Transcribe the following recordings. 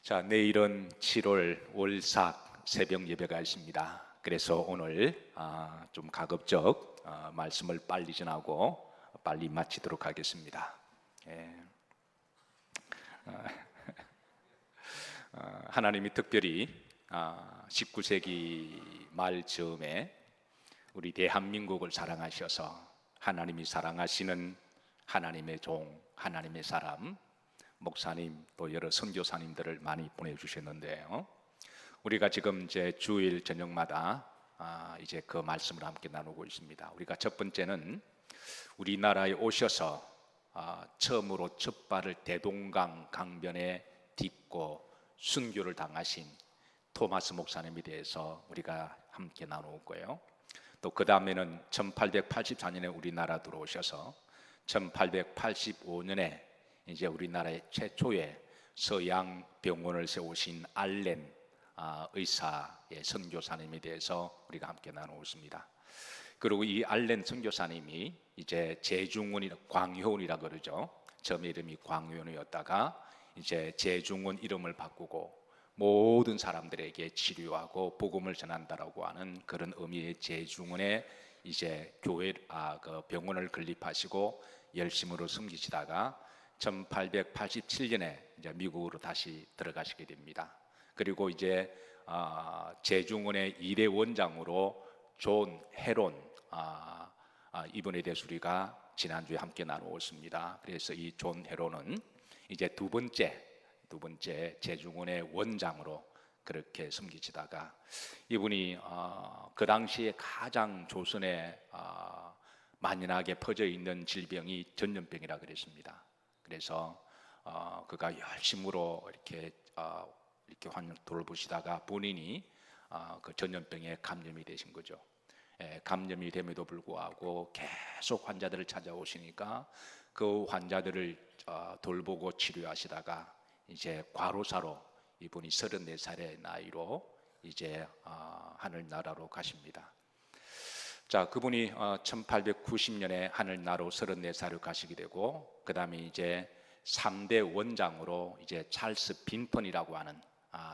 자, 내일은 7월 월삭 새벽 예배가 있습니다. 그래서 오늘 좀 가급적 말씀을 빨리 전하고 빨리 마치도록 하겠습니다. 하나님이 특별히 19세기 말 즈음에 우리 대한민국을 사랑하셔서 하나님이 사랑하시는 하나님의 종, 하나님의 사람, 목사님 또 여러 선교사님들을 많이 보내주셨는데요. 우리가 지금 이제 주일 저녁마다 이제 그 말씀을 함께 나누고 있습니다. 우리가 첫 번째는 우리나라에 오셔서 처음으로 첫 발을 대동강 강변에 딛고 순교를 당하신 토마스 목사님에 대해서 우리가 함께 나누고 있고요. 또 그 다음에는 1884년에 우리나라 들어오셔서 1885년에 이제 우리나라의 최초의 서양 병원을 세우신 알렌 의사의 선교사님에 대해서 우리가 함께 나누고 있습니다. 그리고 이 알렌 선교사님이 이제 제중원이라 광효원이라 그러죠. 처음 이름이 광효원이었다가 이제 제중원 이름을 바꾸고 모든 사람들에게 치료하고 복음을 전한다라고 하는 그런 의미의 제중원의 이제 교회 그 병원을 건립하시고 열심으로 섬기시다가 1887년에 이제 미국으로 다시 들어가시게 됩니다. 그리고 이제 제중원의 2대 원장으로 존 헤론 이분에 대해서 우리가 지난주에 함께 나누었습니다. 그래서 이 존 헤론은 이제 두 번째 제중원의 원장으로 그렇게 섬기시다가 이분이 그 당시에 가장 조선에 만연하게 퍼져 있는 질병이 전염병이라 그랬습니다. 그래서 그가 열심으로 이렇게 환을 돌보시다가 본인이 그 전염병에 감염이 되신 거죠. 감염이 됨에도 불구하고 계속 환자들을 찾아오시니까 그 환자들을 돌보고 치료하시다가 이제 과로사로 이분이 34살의 나이로 이제 하늘나라로 가십니다. 자, 그분이 1890년에 하늘나라로 34살을 가시게 되고 그 다음에 이제 3대 원장으로 이제 찰스 빈턴이라고 하는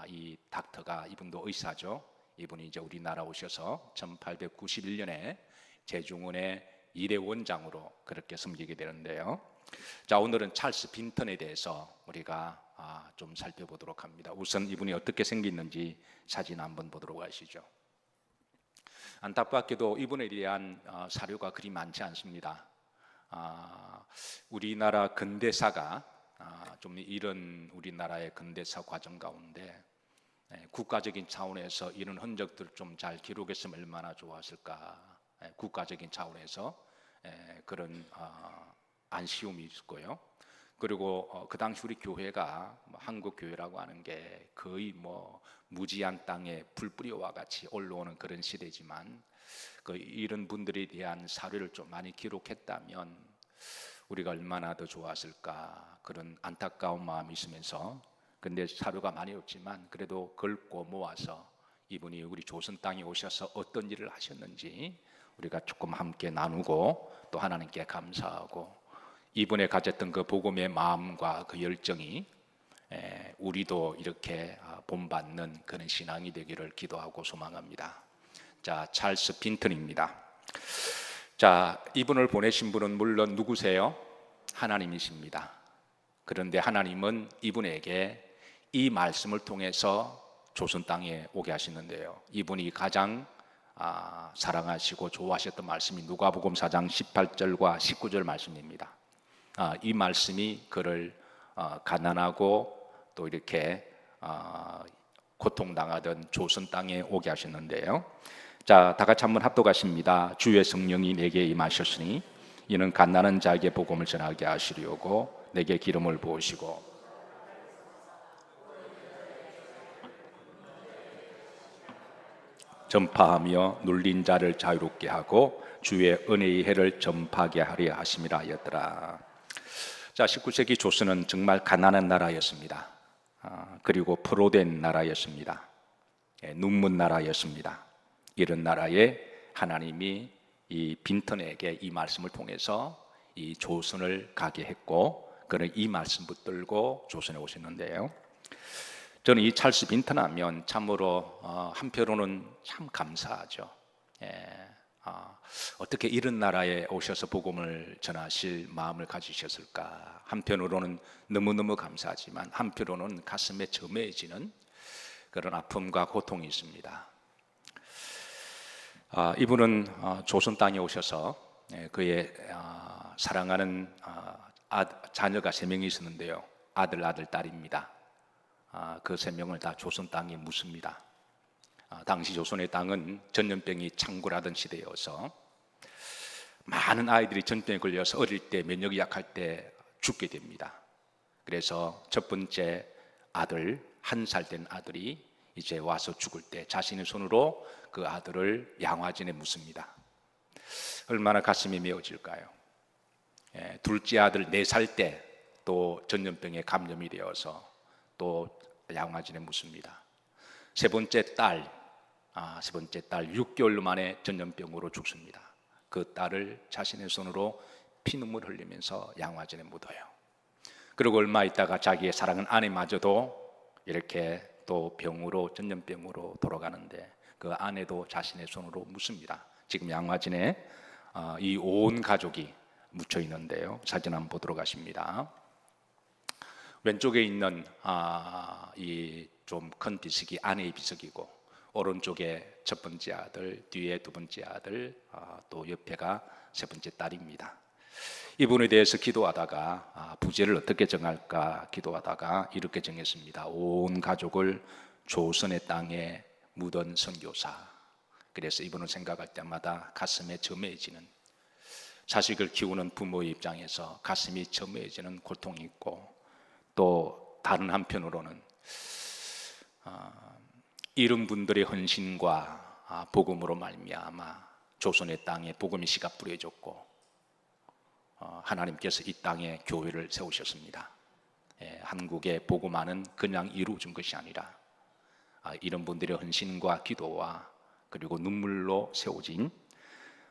이 닥터가, 이분도 의사죠. 이분이 이제 우리나라 오셔서 1891년에 제중원의 2대 원장으로 그렇게 섬기게 되는데요. 자, 오늘은 찰스 빈턴에 대해서 우리가 좀 살펴보도록 합니다. 우선 이분이 어떻게 생겼는지 사진 한번 보도록 하시죠. 안타깝게도 이분에 대한 사료가 그리 많지 않습니다. 우리나라 근대사가 좀 이런 우리나라의 근대사 과정 가운데 국가적인 차원에서 이런 흔적들을 좀 잘 기록했으면 얼마나 좋았을까. 국가적인 차원에서 그런 안쉬움이 있을 거예요. 그리고 그 당시 우리 교회가 한국 교회라고 하는 게 거의 무지한 땅에 불뿌리와 같이 올라오는 그런 시대지만 이런 분들에 대한 사료를 좀 많이 기록했다면 우리가 얼마나 더 좋았을까, 그런 안타까운 마음이 있으면서, 근데 사료가 많이 없지만 그래도 긁고 모아서 이분이 우리 조선 땅에 오셔서 어떤 일을 하셨는지 우리가 조금 함께 나누고 또 하나님께 감사하고 이분의 가졌던 그 복음의 마음과 그 열정이 우리도 이렇게 본받는 그런 신앙이 되기를 기도하고 소망합니다. 자, 찰스 빈턴입니다. 자, 이분을 보내신 분은 물론 누구세요? 하나님이십니다. 그런데 하나님은 이분에게 이 말씀을 통해서 조선 땅에 오게 하시는데요. 이분이 가장 사랑하시고 좋아하셨던 말씀이 누가복음 4장 18절과 19절 말씀입니다. 이 말씀이 그를 가난하고 또 이렇게 고통당하던 조선 땅에 오게 하셨는데요. 자, 다 같이 한번 합독하십니다. 주의 성령이 내게 임하셨으니 이는 갓나는 자에게 복음을 전하게 하시려고 내게 기름을 부으시고 전파하며 눌린 자를 자유롭게 하고 주의 은혜의 해를 전파하게 하려 하심이라 하였더라. 자, 19세기 조선은 정말 가난한 나라였습니다. 그리고 포로된 나라였습니다. 눈먼 나라였습니다. 이런 나라에 하나님이 이 빈턴에게 이 말씀을 통해서 이 조선을 가게 했고, 그는 이 말씀 붙들고 조선에 오셨는데요. 저는 이 찰스 빈턴 하면 참으로 한편으로는 참 감사하죠. 어떻게 이런 나라에 오셔서 복음을 전하실 마음을 가지셨을까. 한편으로는 너무너무 감사하지만 한편으로는 가슴에 점해지는 그런 아픔과 고통이 있습니다. 이분은 조선 땅에 오셔서 그의 사랑하는 자녀가 3명이 있었는데요. 아들, 딸입니다. 그 3명을 다 조선 땅에 묻습니다. 당시 조선의 땅은 전염병이 창궐하던 시대여서 많은 아이들이 전염병에 걸려서 어릴 때 면역이 약할 때 죽게 됩니다. 그래서 첫 번째 아들, 1살 된 아들이 이제 와서 죽을 때 자신의 손으로 그 아들을 양화진에 묻습니다. 얼마나 가슴이 메어질까요? 둘째 아들 4살 때 또 전염병에 감염이 되어서 또 양화진에 묻습니다. 세 번째 딸 6개월 만에 전염병으로 죽습니다. 그 딸을 자신의 손으로 피눈물 흘리면서 양화진에 묻어요. 그리고 얼마 있다가 자기의 사랑하는 아내마저도 이렇게 또 전염병으로 돌아가는데 그 아내도 자신의 손으로 묻습니다. 지금 양화진에 이 온 가족이 묻혀 있는데요. 사진 한번 보도록 하십니다. 왼쪽에 있는 이 좀 큰 비석이 아내의 비석이고, 오른쪽에 첫 번째 아들, 뒤에 두 번째 아들, 또 옆에가 세 번째 딸입니다. 이분에 대해서 기도하다가 부제를 어떻게 정할까 기도하다가 이렇게 정했습니다. 온 가족을 조선의 땅에 묻은 선교사. 그래서 이분을 생각할 때마다 가슴에 점해지는, 자식을 키우는 부모의 입장에서 가슴이 점해지는 고통이 있고, 또 다른 한편으로는 이런 분들의 헌신과 복음으로 말미암아 조선의 땅에 복음의 씨가 뿌려졌고 하나님께서 이 땅에 교회를 세우셨습니다. 한국의 복음화는 그냥 이루어진 것이 아니라 이런 분들의 헌신과 기도와 그리고 눈물로 세워진,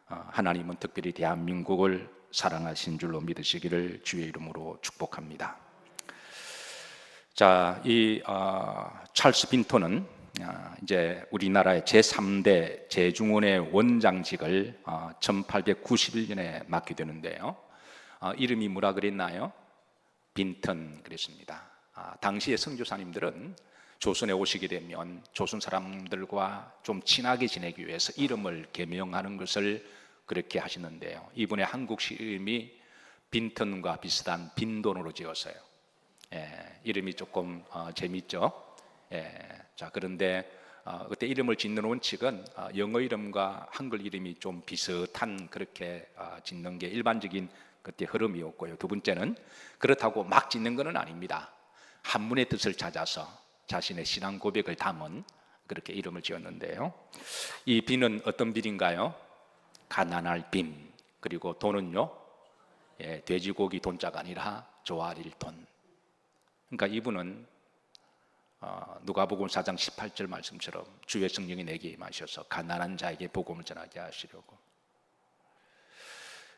하나님은 특별히 대한민국을 사랑하신 줄로 믿으시기를 주의 이름으로 축복합니다. 자, 이 찰스 빈턴은 이제 우리나라의 제3대 제중원의 원장직을 1891년에 맡게 되는데요. 이름이 뭐라 그랬나요? 빈턴 그랬습니다. 당시의 선교사님들은 조선에 오시게 되면 조선 사람들과 좀 친하게 지내기 위해서 이름을 개명하는 것을 그렇게 하시는데요. 이분의 한국식 이름이 빈턴과 비슷한 빈돈으로 지었어요. 이름이 조금 재밌죠. 자, 그런데 그때 이름을 짓는 원칙은 영어 이름과 한글 이름이 좀 비슷한 그렇게 짓는 게 일반적인 그때 흐름이었고요. 두 번째는 그렇다고 막 짓는 것은 아닙니다. 한문의 뜻을 찾아서 자신의 신앙 고백을 담은 그렇게 이름을 지었는데요. 이 빈은 어떤 빈인가요? 가난할 빈. 그리고 돈은요, 돼지고기 돈자가 아니라 조아릴 돈. 그러니까 이분은 누가복음 4장 18절 말씀처럼 주의 성령이 내게 임하셔서 가난한 자에게 복음을 전하게 하시려고.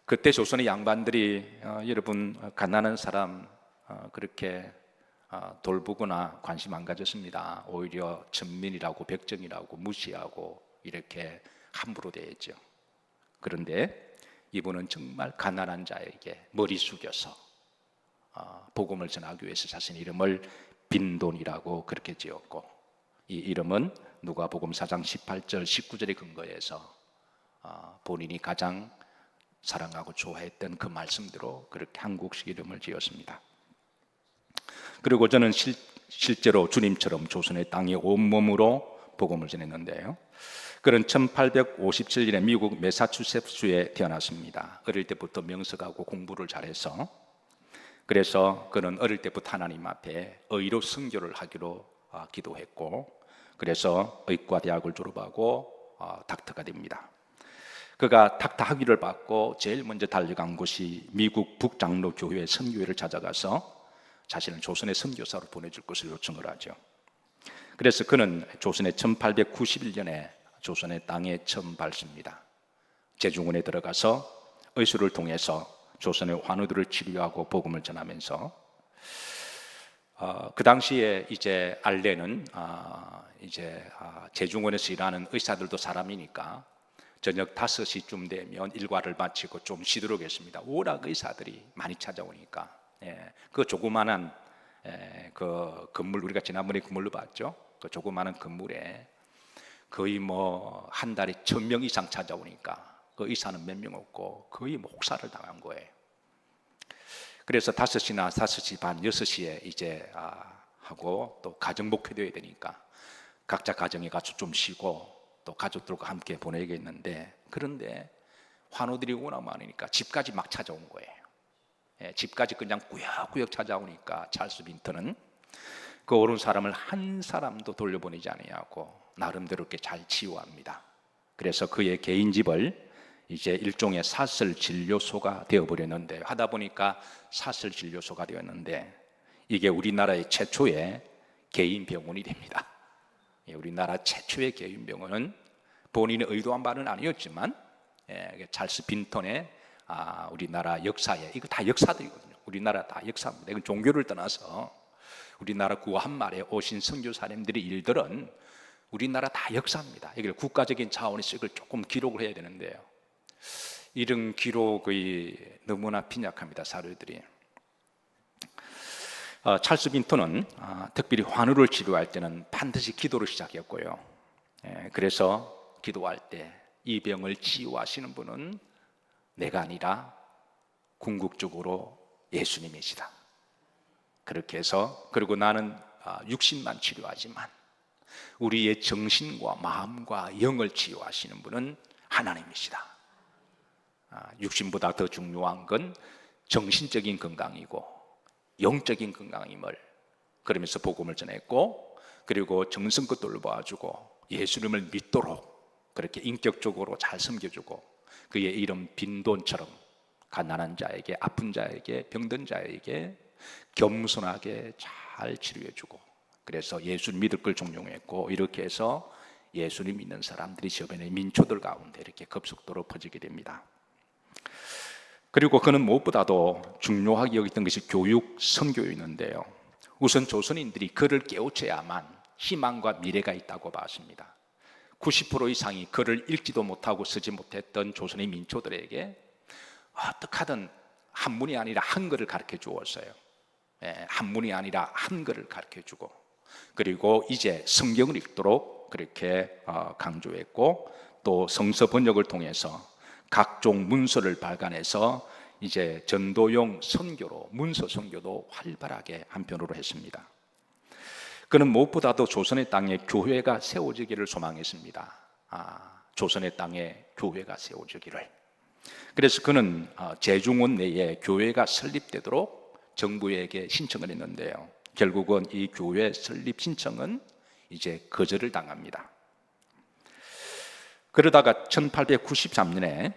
그때 조선의 양반들이 여러분 가난한 사람 그렇게 돌보거나 관심 안 가졌습니다. 오히려 천민이라고 백정이라고 무시하고 이렇게 함부로 대했죠. 그런데 이분은 정말 가난한 자에게 머리 숙여서 복음을 전하기 위해서 자신의 이름을 빈돈이라고 그렇게 지었고, 이 이름은 누가복음 4장 18절 19절에 근거해서 본인이 가장 사랑하고 좋아했던 그 말씀대로 그렇게 한국식 이름을 지었습니다. 그리고 저는 실제로 주님처럼 조선의 땅에 온몸으로 복음을 전했는데요. 그는 1857년에 미국 매사추세츠주에 태어났습니다. 어릴 때부터 명석하고 공부를 잘해서, 그래서 그는 어릴 때부터 하나님 앞에 의로 선교를 하기로 기도했고, 그래서 의과대학을 졸업하고 닥터가 됩니다. 그가 닥터 학위를 받고 제일 먼저 달려간 곳이 미국 북장로교회 선교회를 찾아가서 자신을 조선의 선교사로 보내줄 것을 요청을 하죠. 그래서 그는 조선의 1891년에 조선의 땅에 처음 밟습니다. 제중원에 들어가서 의술을 통해서 조선의 환우들을 치료하고 복음을 전하면서 그 당시에 이제 알렌은 재중원에서 일하는 의사들도 사람이니까 저녁 5시쯤 되면 일과를 마치고 좀 쉬도록 했습니다. 워낙 의사들이 많이 찾아오니까 그 조그마한 그 건물, 우리가 지난번에 건물로 봤죠. 그 조그마한 건물에 거의 뭐 한 달에 1,000명 이상 찾아오니까 그 의사는 몇 명 없고 거의 뭐 혹사를 당한 거예요. 그래서 5시나 5시 반, 6시에 이제 하고 또 가정 목회되어야 되니까 각자 가정에 가서 좀 쉬고 또 가족들과 함께 보내겠는데, 그런데 환우들이 워낙 많으니까 집까지 막 찾아온 거예요. 집까지 그냥 꾸역꾸역 찾아오니까 찰스 빈턴은 그 오른 사람을 한 사람도 돌려보내지 아니하고 나름대로 이렇게 잘 치유합니다. 그래서 그의 개인 집을 이제 일종의 사설 진료소가 되어버렸는데, 하다 보니까 사설 진료소가 되었는데 이게 우리나라의 최초의 개인 병원이 됩니다. 우리나라 최초의 개인 병원은 본인의 의도한 바는 아니었지만 찰스 빈턴의 우리나라 역사에, 이거 다 역사들이거든요. 우리나라 다 역사입니다. 이건 종교를 떠나서 우리나라 구한말에 오신 선교사님들의 일들은 우리나라 다 역사입니다. 이걸 국가적인 차원에서 이걸 조금 기록을 해야 되는데요, 이런 기록이 너무나 빈약합니다. 사료들이. 찰스 빈턴은 특별히 환우를 치료할 때는 반드시 기도를 시작했고요. 그래서 기도할 때 이 병을 치유하시는 분은 내가 아니라 궁극적으로 예수님이시다. 그렇게 해서, 그리고 나는 육신만 치료하지만 우리의 정신과 마음과 영을 치유하시는 분은 하나님이시다. 육신보다 더 중요한 건 정신적인 건강이고 영적인 건강임을 그러면서 복음을 전했고, 그리고 정성껏 돌봐주고 예수님을 믿도록 그렇게 인격적으로 잘 섬겨주고, 그의 이름 빈돈처럼 가난한 자에게, 아픈 자에게, 병든 자에게 겸손하게 잘 치료해주고, 그래서 예수를 믿을 걸 종용했고, 이렇게 해서 예수를 믿는 사람들이 저변의 민초들 가운데 이렇게 급속도로 퍼지게 됩니다. 그리고 그는 무엇보다도 중요하게 여겼던 것이 교육, 선교였는데요, 우선 조선인들이 글을 깨우쳐야만 희망과 미래가 있다고 봤습니다. 90% 이상이 글을 읽지도 못하고 쓰지 못했던 조선의 민초들에게 어떻게 하든 한문이 아니라 한글을 가르쳐 주었어요. 한문이 아니라 한글을 가르쳐 주고, 그리고 이제 성경을 읽도록 그렇게 강조했고, 또 성서 번역을 통해서 각종 문서를 발간해서 이제 전도용 선교로, 문서 선교도 활발하게 한편으로 했습니다. 그는 무엇보다도 조선의 땅에 교회가 세워지기를 소망했습니다. 조선의 땅에 교회가 세워지기를. 그래서 그는 제중원 내에 교회가 설립되도록 정부에게 신청을 했는데요, 결국은 이 교회 설립 신청은 이제 거절을 당합니다. 그러다가 1893년에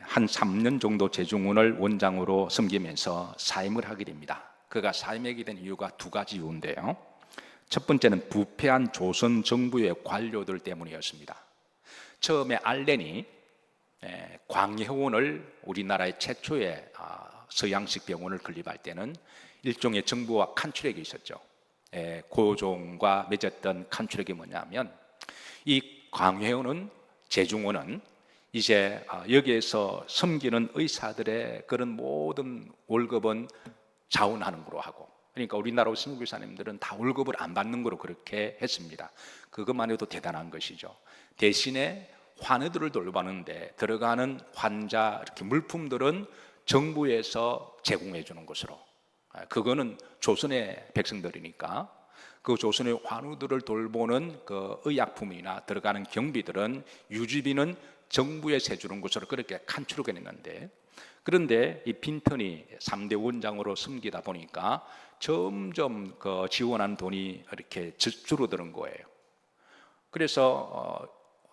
한 3년 정도 제중원을 원장으로 섬기면서 사임을 하게 됩니다. 그가 사임하게 된 이유가 2가지 이유인데요, 첫 번째는 부패한 조선 정부의 관료들 때문이었습니다. 처음에 알렌이 광해원을 우리나라의 최초의 서양식 병원을 건립할 때는 일종의 정부와 칸출액이 있었죠. 고종과 맺었던 칸출액이 뭐냐면, 이 광해원은, 제중원은 이제 여기에서 섬기는 의사들의 그런 모든 월급은 자원하는 거로 하고, 그러니까 우리나라 선교사님들은 다 월급을 안 받는 거로 그렇게 했습니다. 그것만 해도 대단한 것이죠. 대신에 환우들을 돌보는데 들어가는 환자 이렇게 물품들은 정부에서 제공해 주는 것으로, 그거는 조선의 백성들이니까 그 조선의 환우들을 돌보는 그 의약품이나 들어가는 경비들은, 유지비는 정부에서 해주는 것으로 그렇게 칸출을 했는데, 그런데 이 빈턴이 3대 원장으로 섬기다 보니까 점점 그 지원한 돈이 이렇게 줄어드는 거예요. 그래서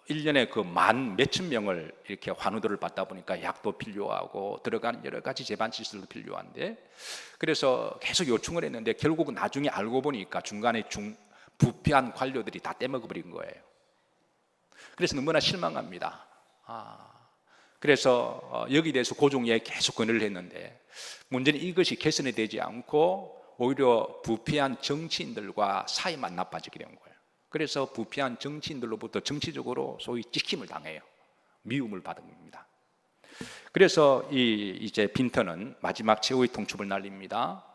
1년에 그 만 몇천 명을 이렇게 환우들을 받다 보니까 약도 필요하고 들어가는 여러 가지 재반 시설도 필요한데, 그래서 계속 요청을 했는데 결국은 나중에 알고 보니까 중간에 부패한 관료들이 다 떼먹어버린 거예요. 그래서 너무나 실망합니다. 그래서 여기에 대해서 고종에 계속 건의를 했는데, 문제는 이것이 개선이 되지 않고 오히려 부패한 정치인들과 사이만 나빠지게 된 거예요. 그래서 부패한 정치인들로부터 정치적으로 소위 찍힘을 당해요. 미움을 받은 겁니다. 그래서 이제 빈터는 마지막 최후의 통첩을 날립니다.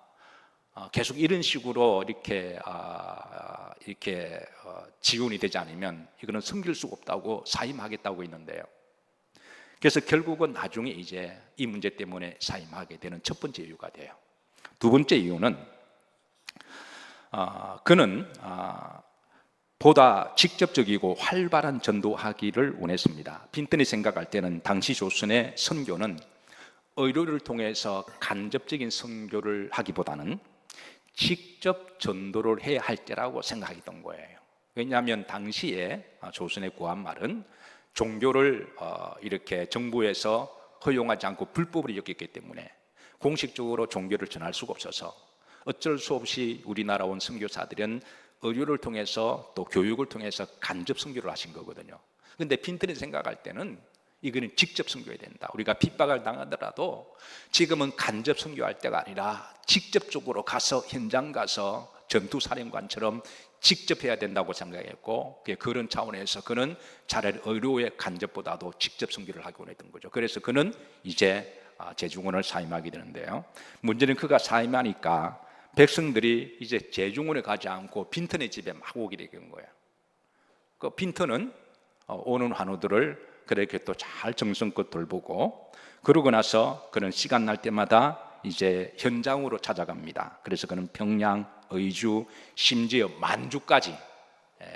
계속 이런 식으로 이렇게 지원이 되지 않으면 이거는 섬길 수가 없다고 사임하겠다고 했는데요. 그래서 결국은 나중에 이제 이 문제 때문에 사임하게 되는 첫 번째 이유가 돼요. 두 번째 이유는 그는 보다 직접적이고 활발한 전도하기를 원했습니다. 빈턴이 생각할 때는 당시 조선의 선교는 의료를 통해서 간접적인 선교를 하기보다는 직접 전도를 해야 할 때라고 생각했던 거예요. 왜냐하면 당시에 조선의 구한말은 종교를 이렇게 정부에서 허용하지 않고 불법으로 여겼기 때문에 공식적으로 종교를 전할 수가 없어서 어쩔 수 없이 우리나라 온 선교사들은 의료를 통해서 또 교육을 통해서 간접 선교를 하신 거거든요. 그런데 빈턴이 생각할 때는 이거는 직접 선교해야 된다. 우리가 핍박을 당하더라도 지금은 간접 선교할 때가 아니라 직접적으로 가서 현장 가서 전투사령관처럼 직접 해야 된다고 생각했고, 그런 차원에서 그는 차라리 의료의 간접보다도 직접 선교를 하기 원했던 거죠. 그래서 그는 이제 제중원을 사임하게 되는데요. 문제는 그가 사임하니까 백성들이 이제 제중원에 가지 않고 빈턴의 집에 막 오게 된 거예요. 그 빈턴은 오는 환우들을 그렇게 또 잘 정성껏 돌보고, 그러고 나서 그는 시간 날 때마다 이제 현장으로 찾아갑니다. 그래서 그는 평양, 의주, 심지어 만주까지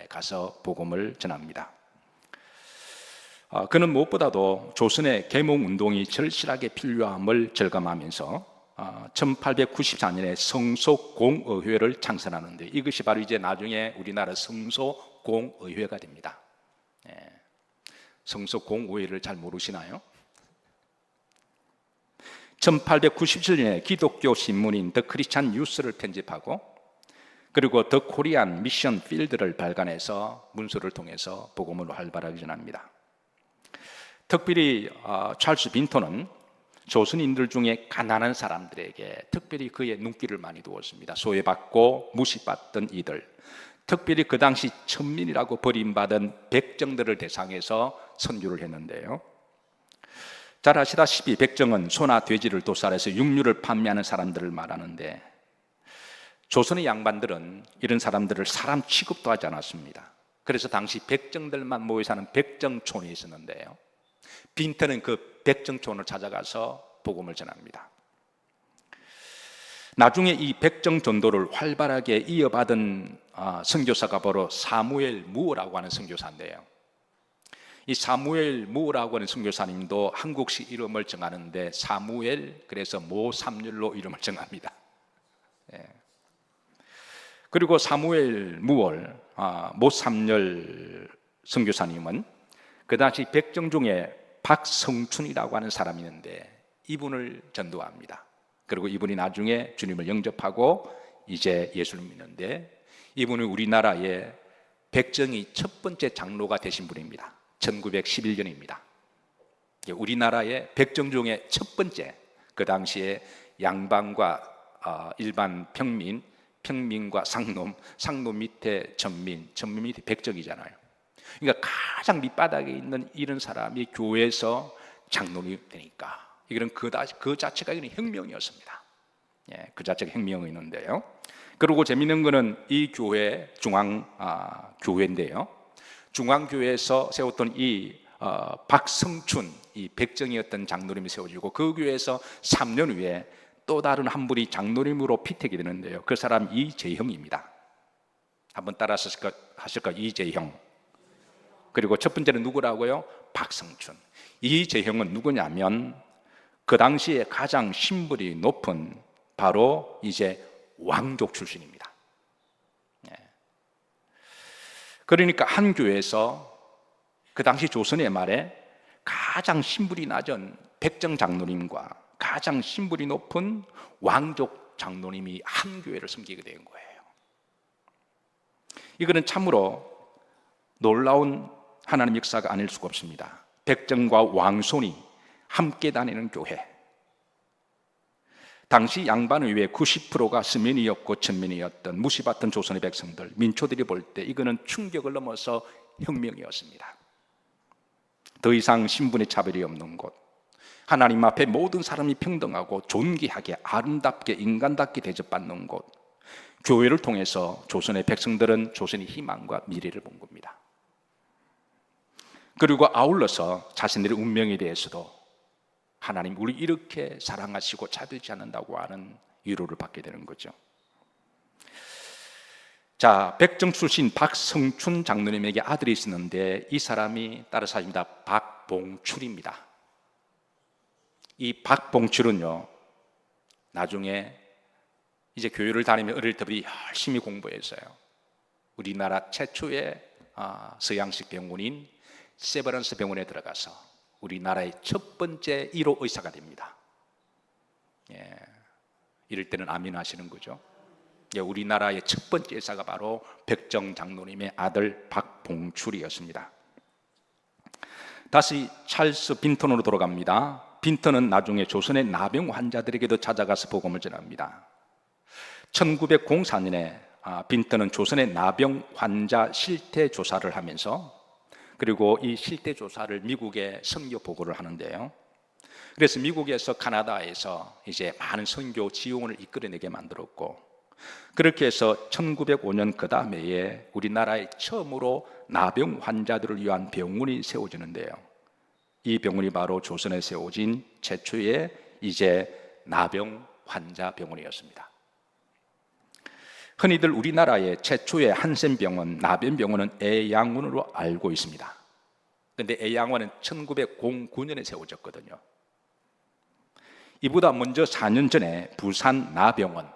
가서 복음을 전합니다. 그는 무엇보다도 조선의 계몽운동이 절실하게 필요함을 절감하면서 1894년에 성소공의회를 창설하는데, 이것이 바로 이제 나중에 우리나라 성소공의회가 됩니다. 성소공의회를 잘 모르시나요? 1897년에 기독교 신문인 더 크리스찬 뉴스를 편집하고, 그리고 더 코리안 미션 필드를 발간해서 문서를 통해서 복음을 활발하게 전합니다. 특별히 찰스 빈턴은 조선인들 중에 가난한 사람들에게 특별히 그의 눈길을 많이 두었습니다. 소외받고 무시받던 이들, 특별히 그 당시 천민이라고 버림받은 백정들을 대상해서 선교를 했는데요. 잘 아시다시피 백정은 소나 돼지를 도살해서 육류를 판매하는 사람들을 말하는데, 조선의 양반들은 이런 사람들을 사람 취급도 하지 않았습니다. 그래서 당시 백정들만 모여 사는 백정촌이 있었는데요, 빈턴은 그 백정촌을 찾아가서 복음을 전합니다. 나중에 이 백정 전도를 활발하게 이어받은 선교사가 바로 사무엘 무어라고 하는 선교사인데요, 이 사무엘 무어라고 하는 선교사님도 한국식 이름을 정하는데 사무엘, 그래서 모삼열로 이름을 정합니다. 그리고 사무엘 무월, 모삼열 선교사님은 그 당시 백정 중에 박성춘이라고 하는 사람이 있는데 이분을 전도합니다. 그리고 이분이 나중에 주님을 영접하고 이제 예수를 믿는데, 이분은 우리나라의 백정이 첫 번째 장로가 되신 분입니다. 1911년입니다. 우리나라의 백정 중에 첫 번째, 그 당시에 양반과 일반 평민과 상놈 밑에 전민 밑에 백정이잖아요. 그러니까 가장 밑바닥에 있는 이런 사람이 교회에서 장로이 되니까 이거는 그 자체가 이건 혁명이었습니다. 그 자체가 혁명이었는데요. 그리고 재미있는 거는 이 교회 교회인데요, 중앙교회에서 세웠던 이 박성춘, 이 백정이었던 장로님이 세워지고, 그 교회에서 3년 후에 또 다른 한 분이 장로님으로 피택이 되는데요, 그 사람 이재형입니다. 한번 따라 하실까? 이재형. 그리고 첫 번째는 누구라고요? 박성춘. 이재형은 누구냐면 그 당시에 가장 신분이 높은 바로 이제 왕족 출신입니다. 그러니까 한 교회에서 그 당시 조선의 말에 가장 신분이 낮은 백정 장로님과 가장 신분이 높은 왕족 장로님이 한 교회를 섬기게 된 거예요. 이거는 참으로 놀라운 하나님 역사가 아닐 수가 없습니다. 백정과 왕손이 함께 다니는 교회. 당시 양반 의회 90%가 서민이었고 천민이었던 무시받던 조선의 백성들, 민초들이 볼 때 이거는 충격을 넘어서 혁명이었습니다. 더 이상 신분의 차별이 없는 곳, 하나님 앞에 모든 사람이 평등하고 존귀하게 아름답게 인간답게 대접받는 곳, 교회를 통해서 조선의 백성들은 조선의 희망과 미래를 본 겁니다. 그리고 아울러서 자신들의 운명에 대해서도 하나님 우리 이렇게 사랑하시고 차별치 않는다고 하는 위로를 받게 되는 거죠. 자, 백정 출신 박성춘 장로님에게 아들이 있었는데 이 사람이 따라서 아닙니다. 박봉출입니다. 이 박봉출은요, 나중에 이제 교회를 다니며 어릴 때부터 열심히 공부했어요. 우리나라 최초의 서양식 병원인 세브란스 병원에 들어가서 우리나라의 첫 번째 1호 의사가 됩니다. 예, 이럴 때는 아멘 하시는 거죠. 예, 우리나라의 첫 번째 의사가 바로 백정 장로님의 아들 박봉출이었습니다. 다시 찰스 빈턴으로 돌아갑니다. 빈턴은 나중에 조선의 나병 환자들에게도 찾아가서 복음을 전합니다. 1904년에 빈턴은 조선의 나병 환자 실태 조사를 하면서, 그리고 이 실태 조사를 미국에 선교 보고를 하는데요. 그래서 미국에서 카나다에서 이제 많은 선교 지원을 이끌어내게 만들었고, 그렇게 해서 1905년 그 다음 해에 우리나라에 처음으로 나병 환자들을 위한 병원이 세워지는데요. 이 병원이 바로 조선에 세워진 최초의 이제 나병 환자 병원이었습니다. 흔히들 우리나라의 최초의 한센병원, 나병병원은 애양원으로 알고 있습니다. 그런데 애양원은 1909년에 세워졌거든요. 이보다 먼저 4년 전에 부산 나병원,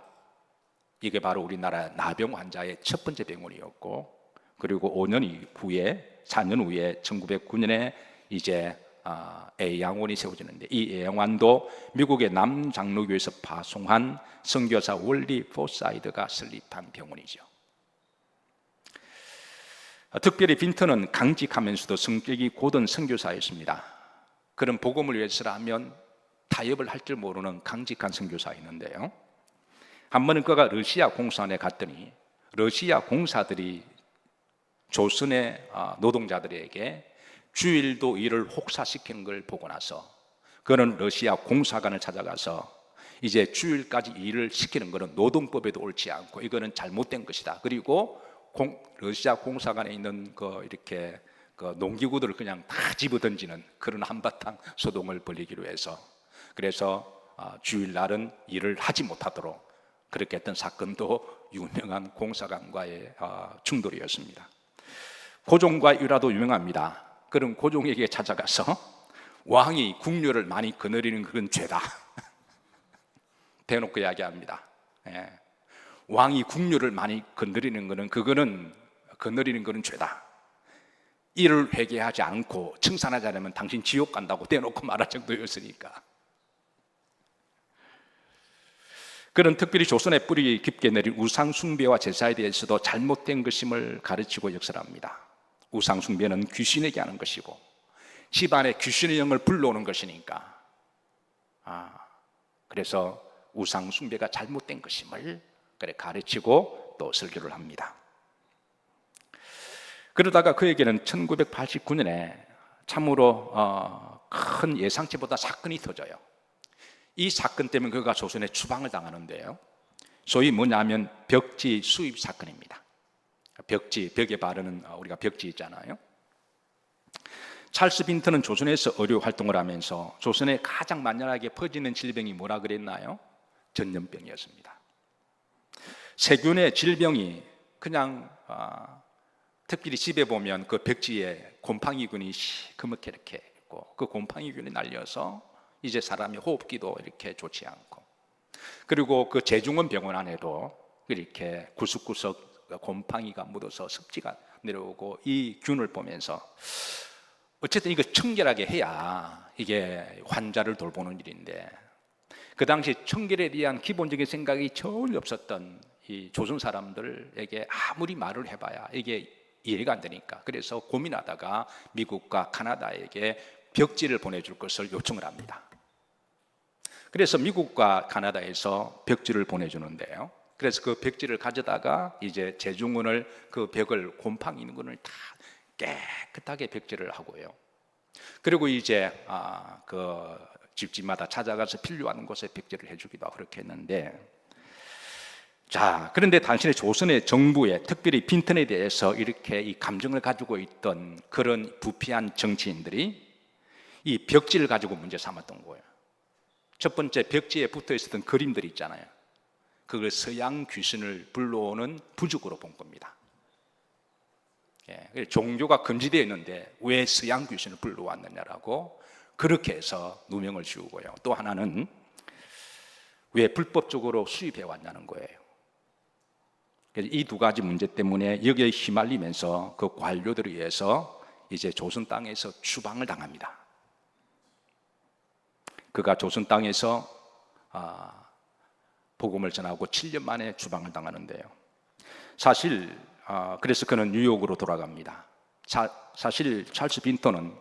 이게 바로 우리나라 나병 환자의 첫 번째 병원이었고, 그리고 4년 후에 1909년에 이제 애양원이 세워지는데, 이 애양원도 미국의 남장로교에서 파송한 선교사 월리 포사이드가 설립한 병원이죠. 특별히 빈턴은 강직하면서도 성격이 고든 선교사였습니다. 그런 복음을 위해서라면 타협을 할 줄 모르는 강직한 선교사였는데요. 한 번은 그가 러시아 공사원에 갔더니 러시아 공사들이 조선의 노동자들에게 주일도 일을 혹사시키는 걸 보고 나서 그는 러시아 공사관을 찾아가서 이제 주일까지 일을 시키는 것은 노동법에도 옳지 않고 이거는 잘못된 것이다. 그리고 러시아 공사관에 있는 이렇게 농기구들을 그냥 다 집어던지는 그런 한바탕 소동을 벌이기로 해서, 그래서 주일날은 일을 하지 못하도록 그렇게 했던 사건도 유명한 공사관과의 충돌이었습니다. 고종과 유라도 유명합니다. 그런 고종에게 찾아가서 왕이 국료를 많이 거느리는 그런 죄다 대놓고 이야기합니다. 예. 왕이 국료를 많이 거느리는 거는 죄다. 이를 회개하지 않고 청산하지 않으면 당신 지옥 간다고 대놓고 말할 정도였으니까. 그는 특별히 조선의 뿌리 깊게 내린 우상 숭배와 제사에 대해서도 잘못된 것임을 가르치고 역설합니다. 우상 숭배는 귀신에게 하는 것이고 집안에 귀신의 영을 불러오는 것이니까, 그래서 우상 숭배가 잘못된 것임을 가르치고 또 설교를 합니다. 그러다가 그에게는 1989년에 참으로 큰 예상치 못한 사건이 터져요. 이 사건 때문에 그가 조선에 추방을 당하는데요. 소위 뭐냐면 벽지 수입 사건입니다. 벽지, 벽에 바르는 우리가 벽지 있잖아요. 찰스 빈턴은 조선에서 의료 활동을 하면서 조선에 가장 만연하게 퍼지는 질병이 뭐라 그랬나요? 전염병이었습니다. 세균의 질병이 그냥 특별히 집에 보면 그 벽지에 곰팡이균이 시커멓게 이렇게 있고 그 곰팡이균이 날려서 이제 사람의 호흡기도 이렇게 좋지 않고, 그리고 그 재중원 병원 안에도 이렇게 구석구석 곰팡이가 묻어서 습지가 내려오고, 이 균을 보면서 어쨌든 이거 청결하게 해야 이게 환자를 돌보는 일인데, 그 당시 청결에 대한 기본적인 생각이 전혀 없었던 이 조선 사람들에게 아무리 말을 해봐야 이게 이해가 안 되니까, 그래서 고민하다가 미국과 카나다에게 벽지를 보내줄 것을 요청을 합니다. 그래서 미국과 카나다에서 벽지를 보내주는데요. 그래서 그 벽지를 가져다가 이제 제중원을 그 벽을 곰팡이 있는 것을 다 깨끗하게 벽지를 하고요. 그리고 이제 그 집집마다 찾아가서 필요한 곳에 벽지를 해주기도 하고 그렇게 했는데, 자, 그런데 당신의 조선의 정부에 특별히 빈턴에 대해서 이렇게 이 감정을 가지고 있던 그런 부패한 정치인들이 이 벽지를 가지고 문제 삼았던 거예요. 첫 번째, 벽지에 붙어 있었던 그림들 있잖아요. 그걸 서양 귀신을 불러오는 부적으로 본 겁니다. 예, 종교가 금지되어 있는데 왜 서양 귀신을 불러왔느냐라고 그렇게 해서 누명을 씌우고요. 또 하나는 왜 불법적으로 수입해 왔냐는 거예요. 이 두 가지 문제 때문에 여기에 휘말리면서 그 관료들에 의해서 이제 조선 땅에서 추방을 당합니다. 그가 조선 땅에서 복음을 전하고 7년 만에 추방을 당하는데요. 사실 그래서 그는 뉴욕으로 돌아갑니다. 사실 찰스 빈턴은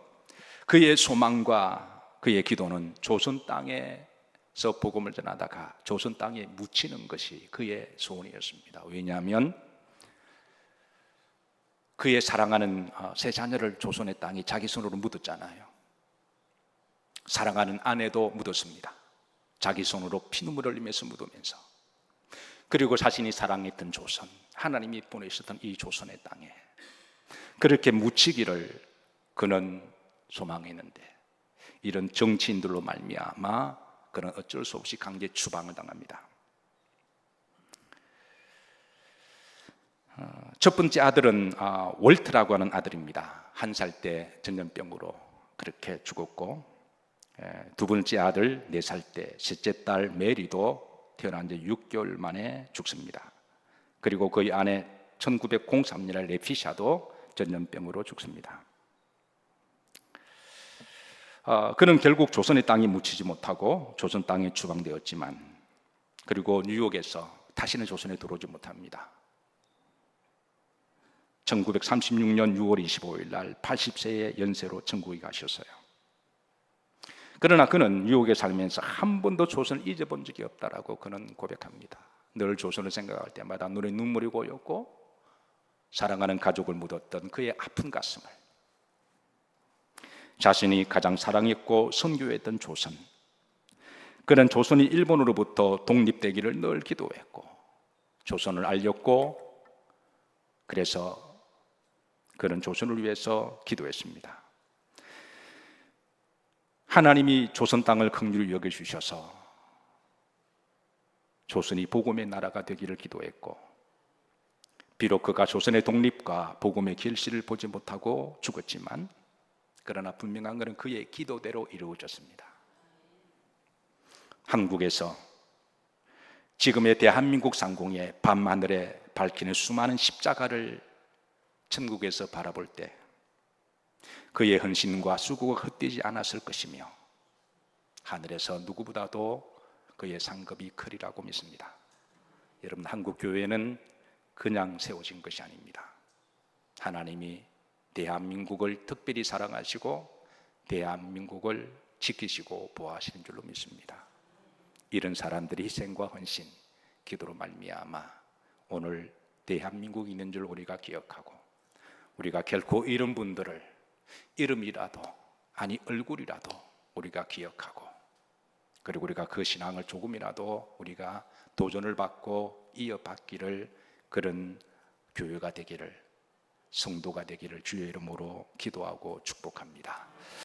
그의 소망과 그의 기도는 조선 땅에서 복음을 전하다가 조선 땅에 묻히는 것이 그의 소원이었습니다. 왜냐하면 그의 사랑하는 세 자녀를 조선의 땅에 자기 손으로 묻었잖아요. 사랑하는 아내도 묻었습니다. 자기 손으로 피눈물을 흘리면서 묻으면서. 그리고 자신이 사랑했던 조선, 하나님이 보내셨던 이 조선의 땅에 그렇게 묻히기를 그는 소망했는데, 이런 정치인들로 말미암아 그는 어쩔 수 없이 강제 추방을 당합니다. 첫 번째 아들은 월트라고 하는 아들입니다. 1살 때 전염병으로 그렇게 죽었고, 두 번째 아들 4살 때, 셋째 딸 메리도 태어난 지 6개월 만에 죽습니다. 그리고 그의 아내 1903년에 레피샤도 전염병으로 죽습니다. 그는 결국 조선의 땅에 묻히지 못하고 조선 땅에 추방되었지만, 그리고 뉴욕에서 다시는 조선에 들어오지 못합니다. 1936년 6월 25일 날 80세의 연세로 천국에 가셨어요. 그러나 그는 뉴욕에 살면서 한 번도 조선을 잊어본 적이 없다라고 그는 고백합니다. 늘 조선을 생각할 때마다 눈에 눈물이 고였고, 사랑하는 가족을 묻었던 그의 아픈 가슴을, 자신이 가장 사랑했고 선교했던 조선, 그는 조선이 일본으로부터 독립되기를 늘 기도했고 조선을 알렸고, 그래서 그는 조선을 위해서 기도했습니다. 하나님이 조선 땅을 긍휼히 여겨주셔서 조선이 복음의 나라가 되기를 기도했고, 비록 그가 조선의 독립과 복음의 결실을 보지 못하고 죽었지만, 그러나 분명한 것은 그의 기도대로 이루어졌습니다. 한국에서 지금의 대한민국 상공에 밤하늘에 밝히는 수많은 십자가를 천국에서 바라볼 때 그의 헌신과 수고가 헛되지 않았을 것이며, 하늘에서 누구보다도 그의 상급이 크리라고 믿습니다. 여러분, 한국 교회는 그냥 세워진 것이 아닙니다. 하나님이 대한민국을 특별히 사랑하시고 대한민국을 지키시고 보호하시는 줄로 믿습니다. 이런 사람들의 희생과 헌신, 기도로 말미암아 오늘 대한민국이 있는 줄 우리가 기억하고, 우리가 결코 이런 분들을 이름이라도 아니 얼굴이라도 우리가 기억하고, 그리고 우리가 그 신앙을 조금이라도 우리가 도전을 받고 이어받기를, 그런 교회가 되기를, 성도가 되기를 주의 이름으로 기도하고 축복합니다.